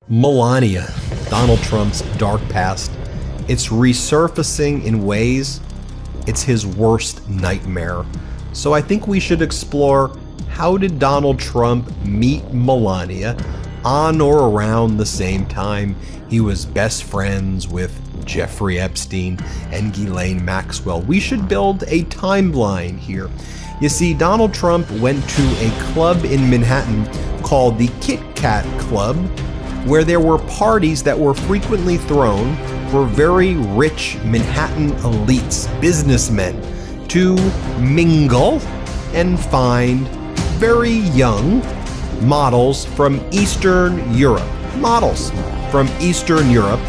Melania, Donald Trump's dark past, it's resurfacing in ways it's his worst nightmare. So I think we should explore, how did Donald Trump meet Melania on or around the same time he was best friends with Jeffrey Epstein and Ghislaine Maxwell? We should build a timeline here. You see, Donald Trump went to a club in Manhattan called the Kit Kat Club, where there were parties that were frequently thrown for very rich Manhattan elites, businessmen, to mingle and find very young models from Eastern Europe. Models from Eastern Europe.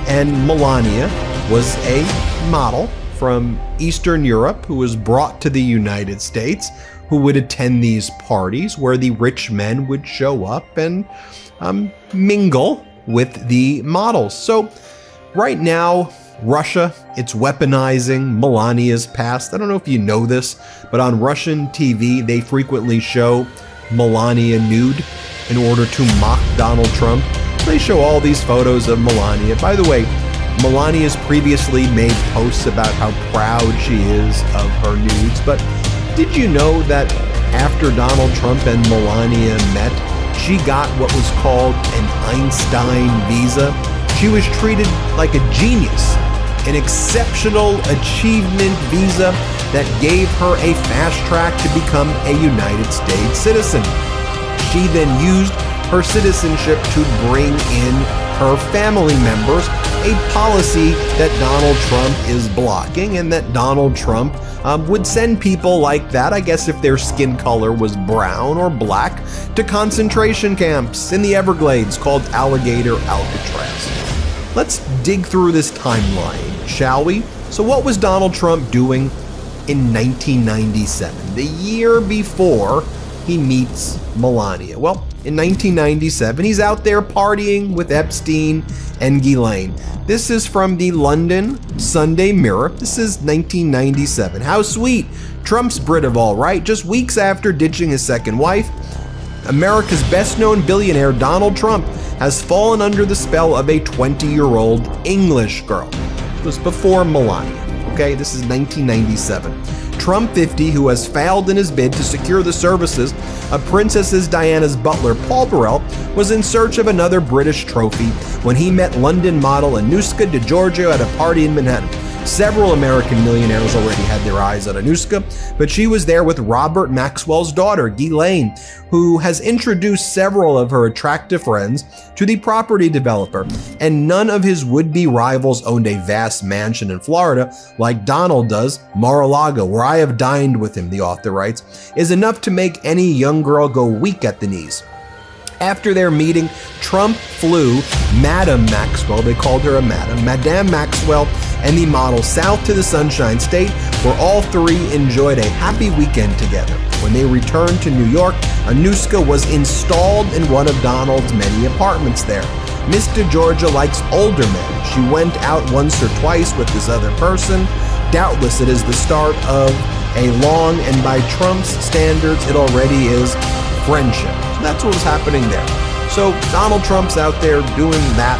And Melania was a model from Eastern Europe who was brought to the United States, who would attend these parties where the rich men would show up and mingle with the models. So right now, Russia, it's weaponizing Melania's past. I don't know if you know this, but on Russian TV, they frequently show Melania nude in order to mock Donald Trump. They show all these photos of Melania. By the way, Melania's previously made posts about how proud she is of her nudes, but did you know that after Donald Trump and Melania met, she got what was called an Einstein visa? She was treated like a genius, an exceptional achievement visa that gave her a fast track to become a United States citizen. She then used her citizenship to bring in her family members, a policy that Donald Trump is blocking, and that Donald Trump would send people like that, I guess if their skin color was brown or black, to concentration camps in the Everglades called Alligator Alcatraz. Let's dig through this timeline, shall we? So what was Donald Trump doing in 1997, the year before he meets Melania? Well, in 1997, he's out there partying with Epstein and Ghislaine. This is from the London Sunday Mirror. This is 1997. How sweet. Trump's Brit of all right. Just weeks after ditching his second wife, America's best-known billionaire Donald Trump has fallen under the spell of a 20-year-old English girl. It was before Melania. Okay, this is 1997. Trump 50, who has failed in his bid to secure the services of Princess Diana's butler, Paul Burrell, was in search of another British trophy when he met London model Anushka DeGiorgio at a party in Manhattan. Several American millionaires already had their eyes on Anushka, but she was there with Robert Maxwell's daughter, Ghislaine, who has introduced several of her attractive friends to the property developer, and none of his would-be rivals owned a vast mansion in Florida like Donald does. Mar-a-Lago, where I have dined with him, the author writes, is enough to make any young girl go weak at the knees. After their meeting, Trump flew Madame Maxwell, they called her a madam, Madame Maxwell, and the model south to the Sunshine State, where all three enjoyed a happy weekend together. When they returned to New York, Anushka was installed in one of Donald's many apartments there. Miss DeGiorgio likes older men. She went out once or twice with this other person. Doubtless it is the start of a long, and by Trump's standards, it already is, friendship. So that's what was happening there. So Donald Trump's out there doing that,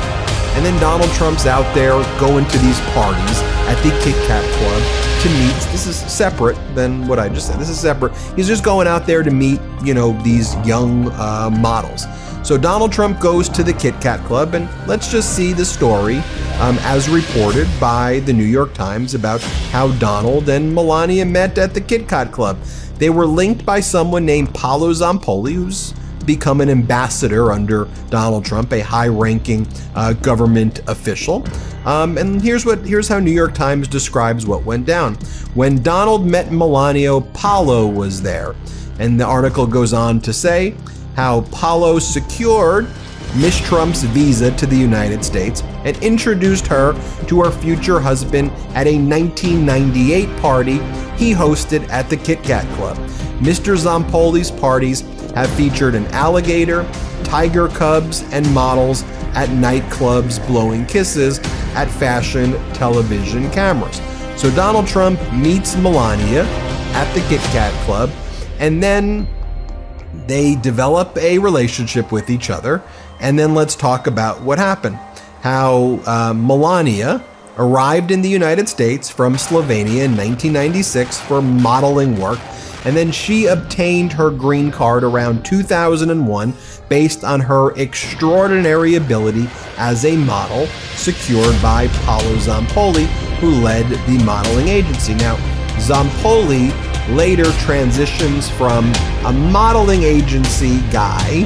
and then Donald Trump's out there going to these parties at the Kit Kat Club to meet. This is separate than what I just said. This is separate. He's just going out there to meet, these young models. So Donald Trump goes to the Kit Kat Club, and let's just see the story as reported by the New York Times about how Donald and Melania met at the Kit Kat Club. They were linked by someone named Paolo Zampoli, who's become an ambassador under Donald Trump, a high-ranking government official. And here's how New York Times describes what went down. When Donald met Melania, Paolo was there. And the article goes on to say how Paolo secured Miss Trump's visa to the United States and introduced her to her future husband at a 1998 party he hosted at the Kit Kat Club. Mr. Zampoli's parties have featured an alligator, tiger cubs, and models at nightclubs blowing kisses at fashion television cameras. So Donald Trump meets Melania at the Kit Kat Club, and then they develop a relationship with each other, And then let's talk about what happened. How Melania arrived in the United States from Slovenia in 1996 for modeling work, and then she obtained her green card around 2001 based on her extraordinary ability as a model, secured by Paolo Zampoli, who led the modeling agency. Now, Zampoli later transitions from a modeling agency guy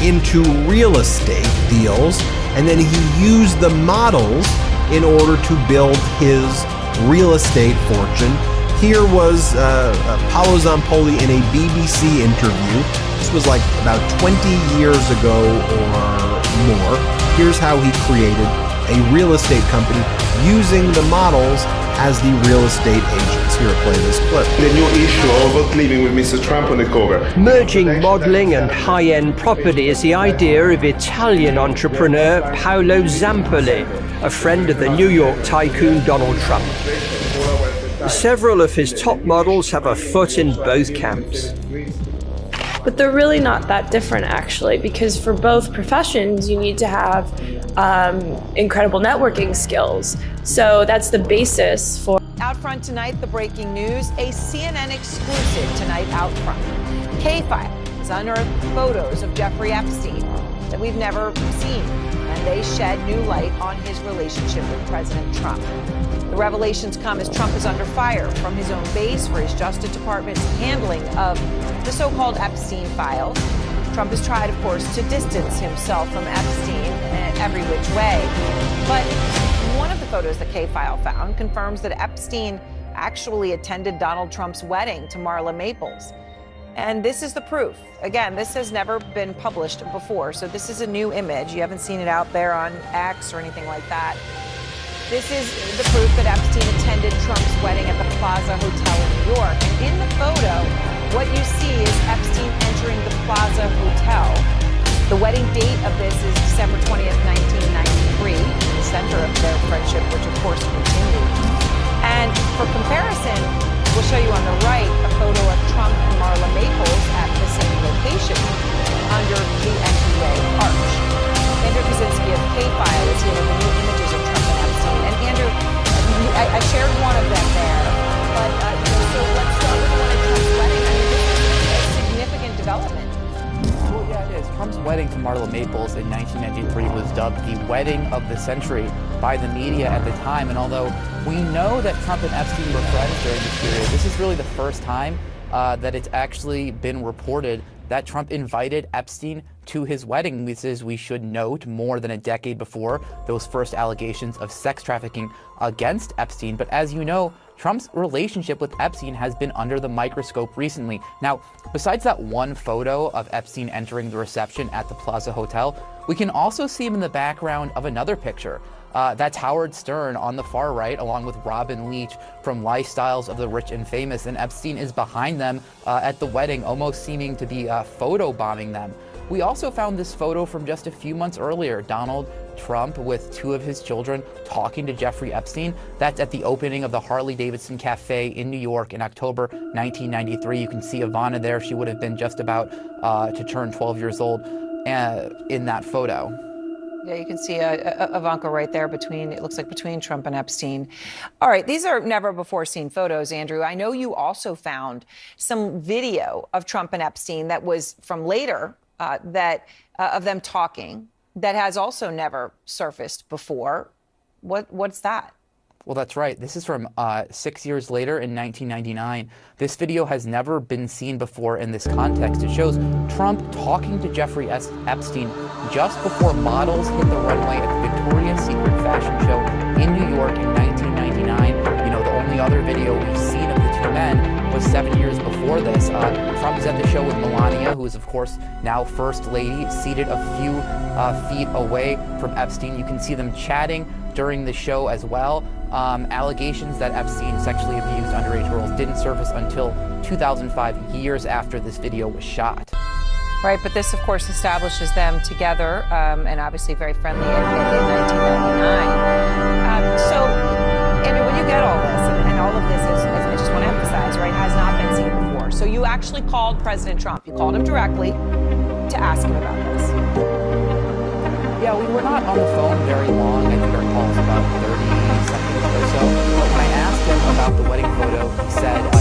into real estate deals, and then he used the models in order to build his real estate fortune. Here was Paolo Zampoli in a BBC interview. This was like about 20 years ago or more. Here's how he created a real estate company using the models as the real estate agents. Here, play this clip. The new issue of living with Mr. Trump on the cover. Merging modeling and high-end property is the idea of Italian entrepreneur Paolo Zampoli, a friend of the New York tycoon Donald Trump. Several of his top models have a foot in both camps. But they're really not that different, actually, because for both professions, you need to have incredible networking skills. So that's the basis for. Out front tonight, the breaking news, a CNN exclusive tonight out front. K-File has unearthed photos of Jeffrey Epstein that we've never seen, and they shed new light on his relationship with President Trump. The revelations come as Trump is under fire from his own base for his Justice Department's handling of the so-called Epstein files. Trump has tried, of course, to distance himself from Epstein every which way. But one of the photos that K-File found confirms that Epstein actually attended Donald Trump's wedding to Marla Maples. And this is the proof. Again, this has never been published before, so this is a new image. You haven't seen it out there on X or anything like that. This is the proof that Epstein attended Trump's wedding at the Plaza Hotel in New York. And in the photo, what you see is Epstein entering the Plaza Hotel. The wedding date of this is December 20th, 1993, the center of their friendship, which of course continued. And for comparison, we'll show you on the right a photo of Trump and Marla Maples at the same location under the entryway arch. Andrew Kaczynski of K-File is here with the new images of Trump and Epstein. And Andrew, I shared one of them there, but so let's start with one at Trump's wedding. I mean, this is a significant development. Well, yeah, it is. Trump's wedding to Marla Maples in 1993 was dubbed the wedding of the century by the media at the time. And although we know that Trump and Epstein were friends during this period, this is really the first time that it's actually been reported that Trump invited Epstein to his wedding. This is, we should note, more than a decade before those first allegations of sex trafficking against Epstein. But as you know, Trump's relationship with Epstein has been under the microscope recently. Now, besides that one photo of Epstein entering the reception at the Plaza Hotel, we can also see him in the background of another picture. That's Howard Stern on the far right, along with Robin Leach from Lifestyles of the Rich and Famous, and Epstein is behind them at the wedding, almost seeming to be photobombing them. We also found this photo from just a few months earlier, Donald Trump with two of his children talking to Jeffrey Epstein. That's at the opening of the Harley-Davidson Cafe in New York in October 1993. You can see Ivana there. She would have been just about to turn 12 years old in that photo. Yeah, you can see Ivanka right there it looks like between Trump and Epstein. All right, these are never before seen photos, Andrew. I know you also found some video of Trump and Epstein that was from later of them talking that has also never surfaced before. What's that? Well, that's right. This is from 6 years later in 1999. This video has never been seen before in this context. It shows Trump talking to Jeffrey Epstein just before models hit the runway at the Victoria's Secret fashion show in New York in 1999. You know, the only other video we've seen of the two men was 7 years before this. Trump is at the show with Melania, who is, of course, now First Lady, seated a few feet away from Epstein. You can see them chatting during the show as well. Allegations that Epstein sexually abused underage girls didn't surface until 2005, years after this video was shot. Right, but this, of course, establishes them together and obviously very friendly in 1999. So, Andrew, when you get all this, and all of this, as I just want to emphasize, right, has not been seen before. So you actually called President Trump. You called him directly to ask him about this. Yeah, we were not on the phone very long. I think our call was about 30 seconds or so. When I asked him about the wedding photo, he said,